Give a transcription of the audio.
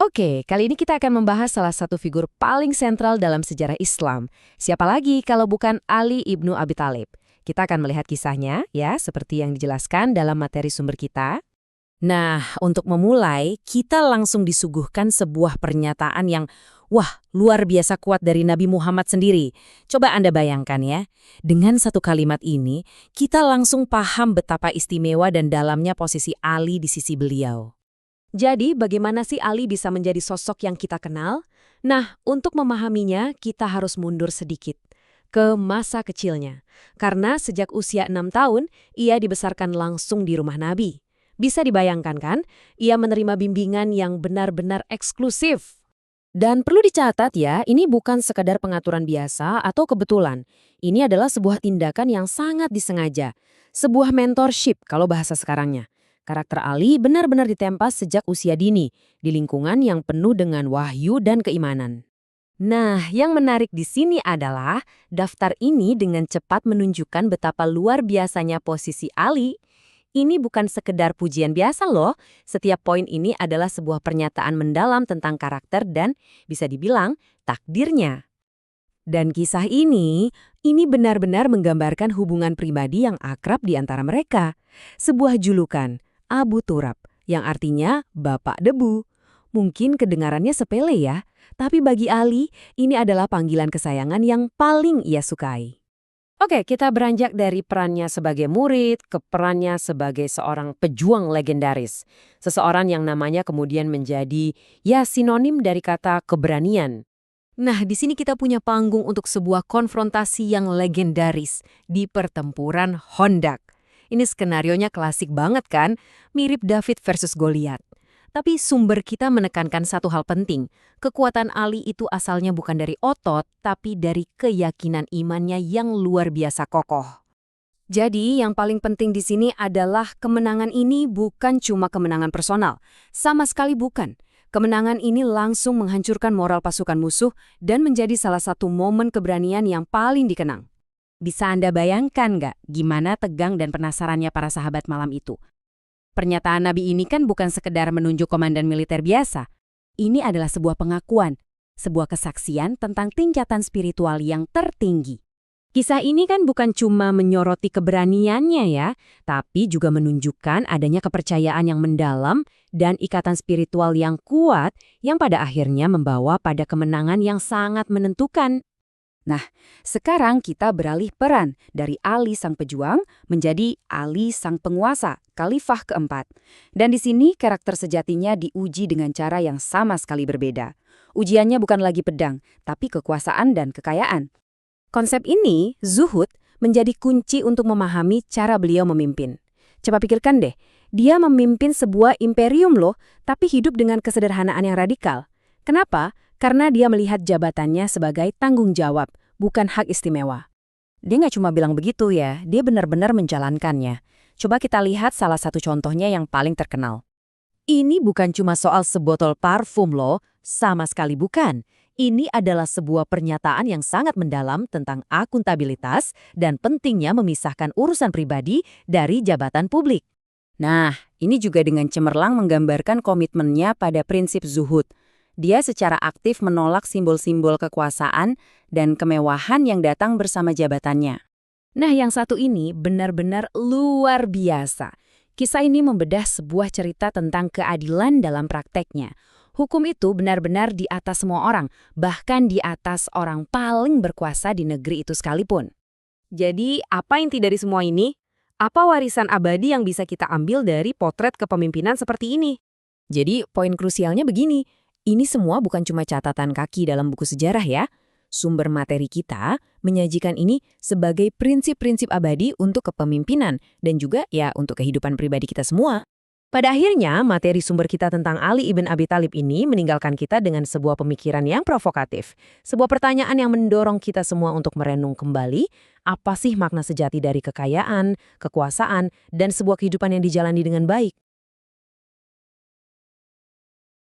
Oke, kali ini kita akan membahas salah satu figur paling sentral dalam sejarah Islam. Siapa lagi kalau bukan Ali ibnu Abi Thalib? Kita akan melihat kisahnya, ya, seperti yang dijelaskan dalam materi sumber kita. Nah, untuk memulai, kita langsung disuguhkan sebuah pernyataan yang, wah, luar biasa kuat dari Nabi Muhammad sendiri. Coba Anda bayangkan ya, dengan satu kalimat ini, kita langsung paham betapa istimewa dan dalamnya posisi Ali di sisi beliau. Jadi, bagaimana sih Ali bisa menjadi sosok yang kita kenal? Nah, untuk memahaminya, kita harus mundur sedikit ke masa kecilnya. Karena sejak usia 6 tahun, ia dibesarkan langsung di rumah Nabi. Bisa dibayangkan kan? Ia menerima bimbingan yang benar-benar eksklusif. Dan perlu dicatat ya, ini bukan sekadar pengaturan biasa atau kebetulan. Ini adalah sebuah tindakan yang sangat disengaja. Sebuah mentorship kalau bahasa sekarangnya. Karakter Ali benar-benar ditempa sejak usia dini, di lingkungan yang penuh dengan wahyu dan keimanan. Nah, yang menarik di sini adalah daftar ini dengan cepat menunjukkan betapa luar biasanya posisi Ali. Ini bukan sekedar pujian biasa loh, setiap poin ini adalah sebuah pernyataan mendalam tentang karakter dan bisa dibilang takdirnya. Dan kisah ini benar-benar menggambarkan hubungan pribadi yang akrab di antara mereka. Sebuah julukan, Abu Turab, yang artinya Bapak Debu. Mungkin kedengarannya sepele ya, tapi bagi Ali, ini adalah panggilan kesayangan yang paling ia sukai. Oke, kita beranjak dari perannya sebagai murid ke perannya sebagai seorang pejuang legendaris. Seseorang yang namanya kemudian menjadi sinonim dari kata keberanian. Nah, di sini kita punya panggung untuk sebuah konfrontasi yang legendaris di pertempuran Khandaq. Ini skenarionya klasik banget kan? Mirip David versus Goliat. Tapi sumber kita menekankan satu hal penting. Kekuatan Ali itu asalnya bukan dari otot, tapi dari keyakinan imannya yang luar biasa kokoh. Jadi, yang paling penting di sini adalah kemenangan ini bukan cuma kemenangan personal. Sama sekali bukan. Kemenangan ini langsung menghancurkan moral pasukan musuh dan menjadi salah satu momen keberanian yang paling dikenang. Bisa Anda bayangkan nggak gimana tegang dan penasarannya para sahabat malam itu? Pernyataan Nabi ini kan bukan sekedar menunjuk komandan militer biasa. Ini adalah sebuah pengakuan, sebuah kesaksian tentang tingkatan spiritual yang tertinggi. Kisah ini kan bukan cuma menyoroti keberaniannya ya, tapi juga menunjukkan adanya kepercayaan yang mendalam dan ikatan spiritual yang kuat yang pada akhirnya membawa pada kemenangan yang sangat menentukan. Nah, sekarang kita beralih peran dari Ali sang pejuang menjadi Ali sang penguasa, khalifah keempat. Dan di sini karakter sejatinya diuji dengan cara yang sama sekali berbeda. Ujiannya bukan lagi pedang, tapi kekuasaan dan kekayaan. Konsep ini, zuhud, menjadi kunci untuk memahami cara beliau memimpin. Coba pikirkan deh, dia memimpin sebuah imperium loh, tapi hidup dengan kesederhanaan yang radikal. Kenapa? Karena dia melihat jabatannya sebagai tanggung jawab, bukan hak istimewa. Dia nggak cuma bilang begitu ya, dia benar-benar menjalankannya. Coba kita lihat salah satu contohnya yang paling terkenal. Ini bukan cuma soal sebotol parfum loh, sama sekali bukan. Ini adalah sebuah pernyataan yang sangat mendalam tentang akuntabilitas dan pentingnya memisahkan urusan pribadi dari jabatan publik. Nah, ini juga dengan cemerlang menggambarkan komitmennya pada prinsip zuhud. Dia secara aktif menolak simbol-simbol kekuasaan dan kemewahan yang datang bersama jabatannya. Nah, yang satu ini benar-benar luar biasa. Kisah ini membedah sebuah cerita tentang keadilan dalam prakteknya. Hukum itu benar-benar di atas semua orang, bahkan di atas orang paling berkuasa di negeri itu sekalipun. Jadi, apa inti dari semua ini? Apa warisan abadi yang bisa kita ambil dari potret kepemimpinan seperti ini? Jadi, poin krusialnya begini. Ini semua bukan cuma catatan kaki dalam buku sejarah ya. Sumber materi kita menyajikan ini sebagai prinsip-prinsip abadi untuk kepemimpinan dan juga ya untuk kehidupan pribadi kita semua. Pada akhirnya, materi sumber kita tentang Ali ibn Abi Thalib ini meninggalkan kita dengan sebuah pemikiran yang provokatif. Sebuah pertanyaan yang mendorong kita semua untuk merenung kembali, apa sih makna sejati dari kekayaan, kekuasaan, dan sebuah kehidupan yang dijalani dengan baik?